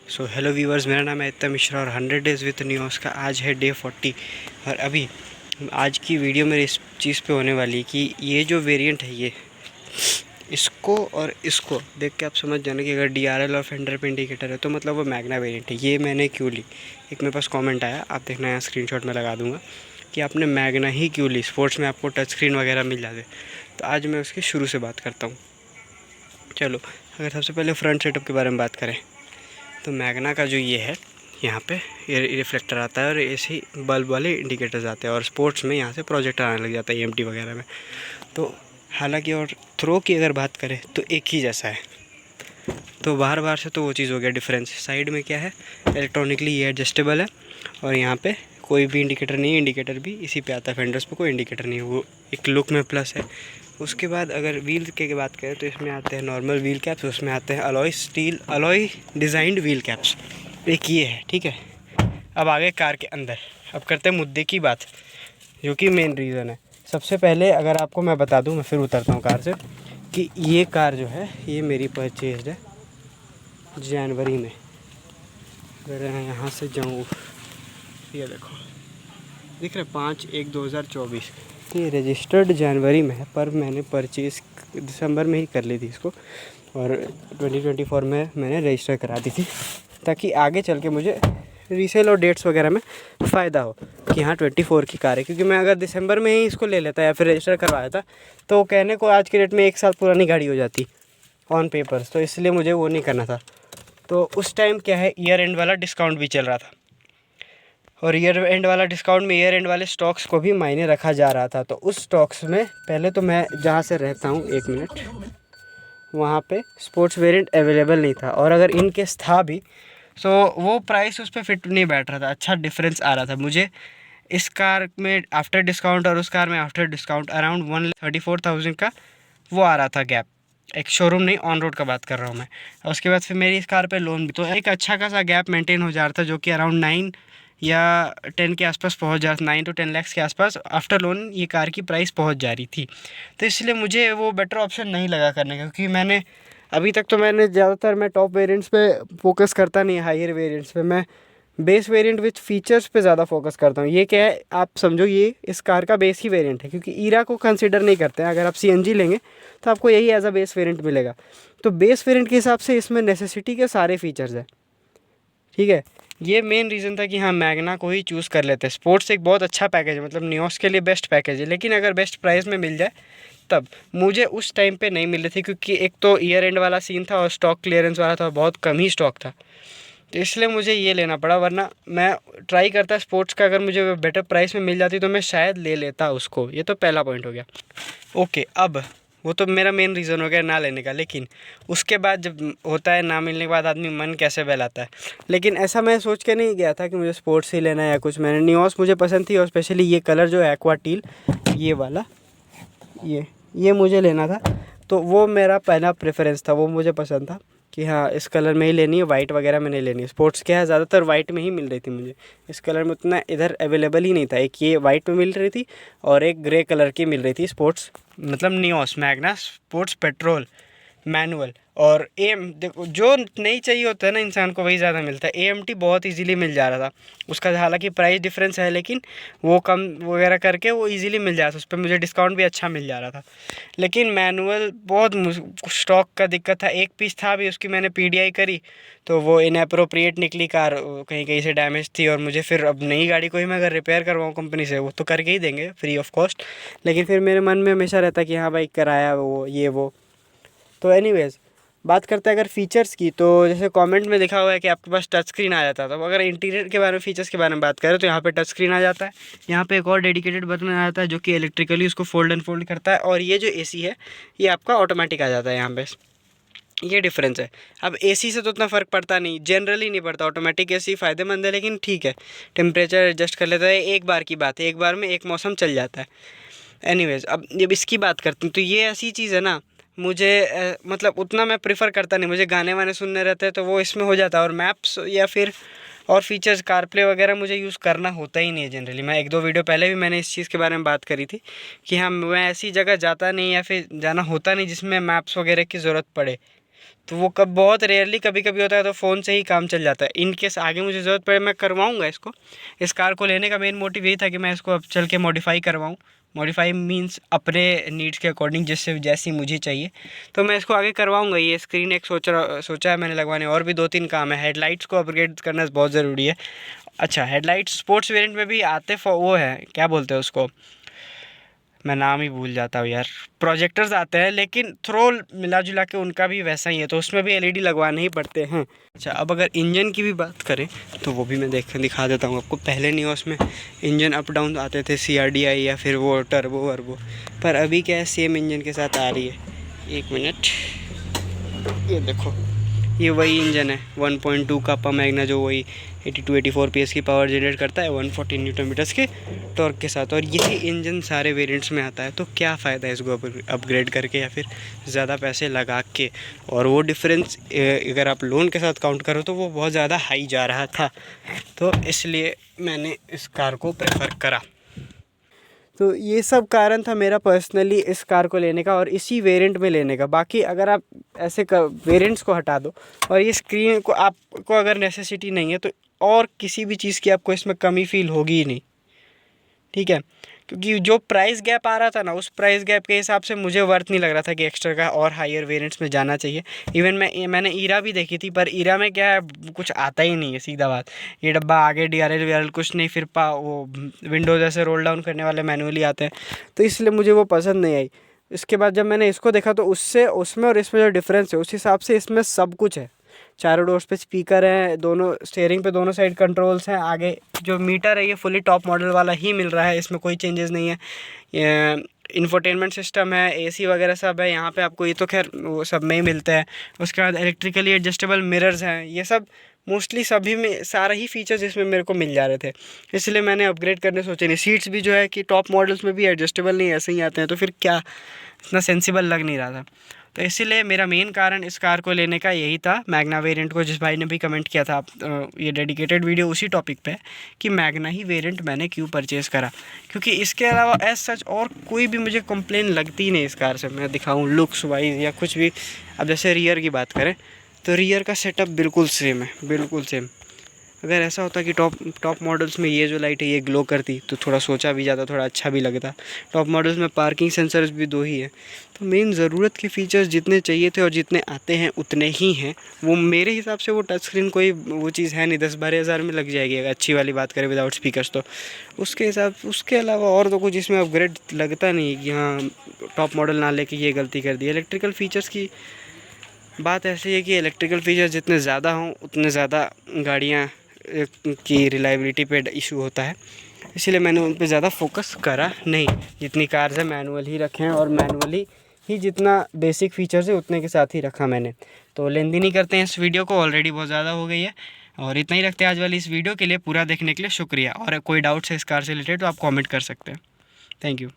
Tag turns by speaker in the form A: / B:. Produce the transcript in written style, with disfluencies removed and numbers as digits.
A: So hello viewers, मेरा नाम है इत्ता मिश्रा और 100 डेज़ विद न्यूज़ का आज है डे 40। और अभी आज की वीडियो मेरी इस चीज़ पे होने वाली है कि ये जो वेरिएंट है ये इसको और इसको देख के आप समझ जाना कि अगर DRL और फेंडर पे इंडिकेटर है तो मतलब वो मैग्ना वेरिएंट है। ये मैंने क्यों ली, एक मेरे पास कमेंट आया, आप देखना यहाँ स्क्रीनशॉट में लगा दूँगा कि आपने मैग्ना ही क्यों ली, स्पोर्ट्स में आपको टच स्क्रीन वगैरह मिल जाते। तो आज मैं उसके शुरू से बात करता हूँ। चलो, अगर सबसे पहले फ्रंट सेटअप के बारे में बात करें तो मैग्ना का जो ये है, यहाँ पे ये रिफ्लेक्टर आता है और ऐसे ही बल्ब वाले इंडिकेटर्स आते हैं और स्पोर्ट्स में यहाँ से प्रोजेक्टर आने लग जाता है EMT वगैरह में। तो हालांकि और थ्रो की अगर बात करें तो एक ही जैसा है, तो बाहर बाहर से तो वो चीज़ हो गया डिफरेंस। साइड में क्या है, इलेक्ट्रॉनिकली ये एडजस्टेबल है और यहाँ पे कोई भी इंडिकेटर नहीं है, इंडिकेटर भी इसी पे आता है, फेंडर्स पे कोई इंडिकेटर नहीं है, वो एक लुक में प्लस है। उसके बाद अगर व्हील की बात करें तो इसमें आते हैं नॉर्मल व्हील कैप्स, उसमें आते हैं अलॉय डिज़ाइंड व्हील कैप्स, एक ये है, ठीक है। अब आगे कार के अंदर, अब करते हैं मुद्दे की बात, जो कि मेन रीज़न है। सबसे पहले अगर आपको मैं बता दूं, मैं फिर उतरता हूं कार से, कि ये कार जो है ये मेरी परचेज है जनवरी में। अगर मैं यहाँ से जाऊँ, ये देखो दिख रहा है 5/1/2024, तो ये रजिस्टर्ड जनवरी में है पर मैंने परचेज़ दिसंबर में ही कर ली थी इसको और 2024 में मैंने रजिस्टर करा दी थी, ताकि आगे चल के मुझे रीसेल और डेट्स वगैरह में फ़ायदा हो कि हाँ 24 की कार है। क्योंकि मैं अगर दिसंबर में ही इसको ले लेता या फिर रजिस्टर करवाया था तो कहने को आज की डेट में 1 साल पुरानी गाड़ी हो जाती ऑन पेपर्स, तो इसलिए मुझे वो नहीं करना था। तो उस टाइम क्या है, ईयर एंड वाला डिस्काउंट भी चल रहा था और ईयर एंड वाला डिस्काउंट में ईयर एंड वाले स्टॉक्स को भी मायने रखा जा रहा था। तो उस स्टॉक्स में पहले तो मैं जहाँ से रहता हूँ, 1 मिनट, वहाँ पे स्पोर्ट्स वेरिएंट अवेलेबल नहीं था और अगर इन केस था भी तो वो प्राइस उस पर फिट नहीं बैठ रहा था, अच्छा डिफरेंस आ रहा था मुझे इस कार में आफ्टर डिस्काउंट और उस कार में आफ्टर डिस्काउंट अराउंड 1,34,000 का वो आ रहा था गैप। एक शोरूम नहीं, ऑन रोड का बात कर रहा हूँ मैं। और उसके बाद फिर मेरी इस कार पे लोन भी, तो एक अच्छा खासा गैप मेंटेन हो जा रहा था, जो कि अराउंड 9 या 10 के आसपास पहुँच जा, 9 to 10 लाख के आसपास आफ्टर लोन ये कार की प्राइस पहुँच जा रही थी। तो इसलिए मुझे वो बेटर ऑप्शन नहीं लगा करने का, क्योंकि मैंने अभी तक तो मैंने ज़्यादातर मैं टॉप वेरिएंट्स पे फोकस करता नहीं, हायर वेरिएंट्स पे मैं बेस वेरिएंट विथ फीचर्स पे ज़्यादा फोकस करता हूँ। ये क्या है, आप समझो ये इस कार का बेस ही वेरिएंट है, क्योंकि ईरा को कंसिडर नहीं करते हैं। अगर आप CNG लेंगे तो आपको यही एज अ बेस वेरिएंट मिलेगा। तो बेस वेरिएंट के हिसाब से इसमें नेसेसिटी के सारे फीचर्स हैं, ठीक है। ये मेन रीज़न था कि हाँ मैग्ना को ही चूज़ कर लेते हैं। स्पोर्ट्स एक बहुत अच्छा पैकेज है, मतलब नियोस के लिए बेस्ट पैकेज है, लेकिन अगर बेस्ट प्राइस में मिल जाए तब मुझे उस टाइम पे नहीं मिल रही थी, क्योंकि एक तो ईयर एंड वाला सीन था और स्टॉक क्लियरेंस वाला था, बहुत कम ही स्टॉक था। तो इसलिए मुझे ये लेना पड़ा, वरना मैं ट्राई करता स्पोर्ट्स का, अगर मुझे बेटर प्राइस में मिल जाती तो मैं शायद ले लेता उसको। ये तो पहला पॉइंट हो गया। ओके, अब वो तो मेरा मेन रीज़न हो गया ना लेने का, लेकिन उसके बाद जब होता है ना मिलने के बाद आदमी मन कैसे बहलाता है। लेकिन ऐसा मैं सोच के नहीं गया था कि मुझे स्पोर्ट्स ही लेना है या कुछ। मैंने नियोस मुझे पसंद थी और स्पेशली ये कलर जो है एक्वा टील, ये वाला, ये मुझे लेना था। तो वो मेरा पहला प्रेफरेंस था, वो मुझे पसंद था कि हाँ इस कलर में ही लेनी है, वाइट वगैरह में नहीं लेनी है। स्पोर्ट्स क्या है, ज़्यादातर वाइट में ही मिल रही थी मुझे, इस कलर में उतना इधर अवेलेबल ही नहीं था। एक ये वाइट में मिल रही थी और एक ग्रे कलर की मिल रही थी स्पोर्ट्स, मतलब Nios Magna sports petrol manual. और देखो जो नहीं चाहिए होता है ना इंसान को, वही ज़्यादा मिलता है। AMT बहुत इजीली मिल जा रहा था, उसका हालांकि प्राइस डिफरेंस है लेकिन वो कम वगैरह करके वो इजीली मिल जा रहा था, उस पर मुझे डिस्काउंट भी अच्छा मिल जा रहा था। लेकिन मैनुअल बहुत स्टॉक का दिक्कत था, एक पीस था भी उसकी, मैंने PDI करी तो वो इनअप्रोप्रिएट निकली कार, कहीं कहीं से डैमेज थी। और मुझे फिर अब नई गाड़ी को ही मैं अगर रिपेयर करवाऊँ कंपनी से, वो तो करके ही देंगे फ्री ऑफ कॉस्ट, लेकिन फिर मेरे मन में हमेशा रहता कि हाँ भाई कराया वो ये वो। तो एनीवेज़, बात करते हैं अगर फ़ीचर्स की, तो जैसे कमेंट में लिखा हुआ है कि आपके पास टच स्क्रीन आ जाता है। तो अगर इंटीरियर के बारे में, फीचर्स के बारे में बात करें तो यहाँ पे टच स्क्रीन आ जाता है। यहाँ पे एक और डेडिकेटेड बटन आ जाता है जो कि इलेक्ट्रिकली उसको फोल्ड एंड फोल्ड करता है। और ये जो AC है ये आपका ऑटोमेटिक आ जाता है यहाँ पे, ये डिफरेंस है। अब AC से तो उतना फ़र्क पड़ता नहीं, जनरली नहीं पड़ता। ऑटोमेटिक AC फ़ायदेमंद है, लेकिन ठीक है, टेम्परेचर एडजस्ट कर लेता है, एक बार की बात है, एक बार में एक मौसम चल जाता है। एनीवेज़, अब जब इसकी बात करते हैं तो ये ऐसी चीज़ है ना, मुझे मतलब उतना मैं प्रेफर करता नहीं, मुझे गाने वाने सुनने रहते हैं तो वो इसमें हो जाता है। और मैप्स या फिर और फीचर्स कारप्ले वगैरह मुझे यूज़ करना होता ही नहीं है जनरली। मैं 1-2 वीडियो पहले भी मैंने इस चीज़ के बारे में बात करी थी कि हाँ मैं ऐसी जगह जाता नहीं या फिर जाना होता नहीं जिसमें मैप्स वगैरह की ज़रूरत पड़े। तो वो कब बहुत रेयरली कभी कभी होता है, तो फ़ोन से ही काम चल जाता है। इन केस आगे मुझे ज़रूरत पड़े मैं करवाऊँगा इसको। इस कार को लेने का मेन मोटिव यही था कि मैं इसको अब चल के मॉडिफाई करवाऊँ। मॉडिफाई मीन्स अपने नीड्स के अकॉर्डिंग, जिससे जैसी मुझे चाहिए तो मैं इसको आगे करवाऊँगा। ये स्क्रीन एक सोचा है मैंने लगवाने, और भी 2-3 काम है। हेडलाइट्स को अपग्रेड करना बहुत ज़रूरी है। अच्छा, हेडलाइट्स स्पोर्ट्स वेरिएंट में भी आते वो है, क्या बोलते हैं उसको, मैं नाम ही भूल जाता हूँ यार। प्रोजेक्टर्स आते हैं, लेकिन थ्रो मिला जुला के उनका भी वैसा ही है, तो उसमें भी एलईडी लगवाने ही पड़ते हैं। अच्छा, अब अगर इंजन की भी बात करें तो वो भी मैं दिखा देता हूँ आपको। पहले नियोस में इंजन अप डाउन आते थे, CRDI या फिर वो टर्बो वर्बो, पर अभी क्या है, सेम इंजन के साथ आ रही है। 1 मिनट, ये देखो, ये वही इंजन है 1.2 का पा मैग्ना, जो वही 82-84 PS की पावर जनरेट करता है 140 न्यूटन मीटर्स के टॉर्क के साथ, और यही इंजन सारे वेरिएंट्स में आता है। तो क्या फ़ायदा है इसको अपग्रेड करके या फिर ज़्यादा पैसे लगा के। और वो डिफरेंस अगर आप लोन के साथ काउंट करो तो वो बहुत ज़्यादा हाई जा रहा था, तो इसलिए मैंने इस कार को प्रेफर करा। तो ये सब कारण था मेरा पर्सनली इस कार को लेने का और इसी वेरिएंट में लेने का। बाकी अगर आप ऐसे वेरिएंट्स को हटा दो और ये स्क्रीन को आपको अगर नेसेसिटी नहीं है, तो और किसी भी चीज़ की आपको इसमें कमी फील होगी ही नहीं, ठीक है। क्योंकि जो प्राइस गैप आ रहा था ना, उस प्राइस गैप के हिसाब से मुझे वर्थ नहीं लग रहा था कि एक्स्ट्रा का और हायर वेरिएंट्स में जाना चाहिए। इवन मैंने ईरा भी देखी थी, पर ईरा में क्या है, कुछ आता ही नहीं है, सीधा बात। ये डब्बा आगे DRL वीआरएल कुछ नहीं, फिर वो विंडोज ऐसे रोल डाउन करने वाले मैनुअली आते हैं, तो इसलिए मुझे वो पसंद नहीं आई। इसके बाद जब मैंने इसको देखा तो उसमें और इसमें जो डिफरेंस है, उस हिसाब से इसमें सब कुछ है। चारों डोर्स पे स्पीकर हैं, दोनों स्टीयरिंग पे दोनों साइड कंट्रोल्स हैं। आगे जो मीटर है ये फुली टॉप मॉडल वाला ही मिल रहा है, इसमें कोई चेंजेस नहीं है। ये इंफोटेनमेंट सिस्टम है, AC वगैरह सब है यहाँ पे आपको, ये तो खैर वो सब में ही मिलता है। उसके बाद इलेक्ट्रिकली एडजस्टेबल मिरर्स हैं, ये सब मोस्टली सभी में सारे ही फीचर्स इसमें मेरे को मिल जा रहे थे, इसलिए मैंने अपग्रेड करने सोचे नहीं। सीट्स भी जो है कि टॉप मॉडल्स में भी एडजस्टेबल नहीं ऐसे ही आते हैं, तो फिर क्या, इतना सेंसिबल लग नहीं रहा था। तो इसीलिए मेरा मेन कारण इस कार को लेने का यही था। मैग्ना वेरिएंट को, जिस भाई ने भी कमेंट किया था, ये डेडिकेटेड वीडियो उसी टॉपिक पे है कि मैग्ना ही वेरिएंट मैंने क्यों परचेज़ करा, क्योंकि इसके अलावा एज सच और कोई भी मुझे कंप्लेन लगती ही नहीं इस कार से। मैं दिखाऊं लुक्स वाइज या कुछ भी। अब जैसे रियर की बात करें तो रियर का सेटअप बिल्कुल सेम है, बिल्कुल सेम। अगर ऐसा होता कि टॉप मॉडल्स में ये जो लाइट है ये ग्लो करती तो थोड़ा सोचा भी जाता, थोड़ा अच्छा भी लगता। टॉप मॉडल्स में पार्किंग सेंसर्स भी 2 ही है, तो मेन ज़रूरत के फीचर्स जितने चाहिए थे और जितने आते हैं उतने ही हैं। वो मेरे हिसाब से वो टच स्क्रीन कोई वो चीज़ है नहीं, 10-12 हज़ार में लग जाएगी अगर अच्छी वाली बात करें विदाउट स्पीकर्स। तो उसके अलावा और तो कुछ इसमें अपग्रेड लगता नहीं कि हाँ टॉप मॉडल ना लेके ये गलती कर दी। इलेक्ट्रिकल फीचर्स की बात ऐसी है कि इलेक्ट्रिकल फीचर्स जितने ज़्यादा हों उतने ज़्यादा गाड़ियाँ की रिलायबिलिटी पे इशू होता है, इसीलिए मैंने उन पे ज़्यादा फोकस करा नहीं। जितनी कार्स है मैनुअल ही रखे हैं और मैनुअली ही जितना बेसिक फीचर्स है उतने के साथ ही रखा मैंने। तो लेंदी नहीं करते हैं इस वीडियो को, ऑलरेडी बहुत ज़्यादा हो गई है, और इतना ही रखते हैं आज वाली इस वीडियो के लिए। पूरा देखने के लिए शुक्रिया, और कोई डाउट्स है इस कार से रिलेटेड तो आप कॉमेंट कर सकते हैं। Thank you.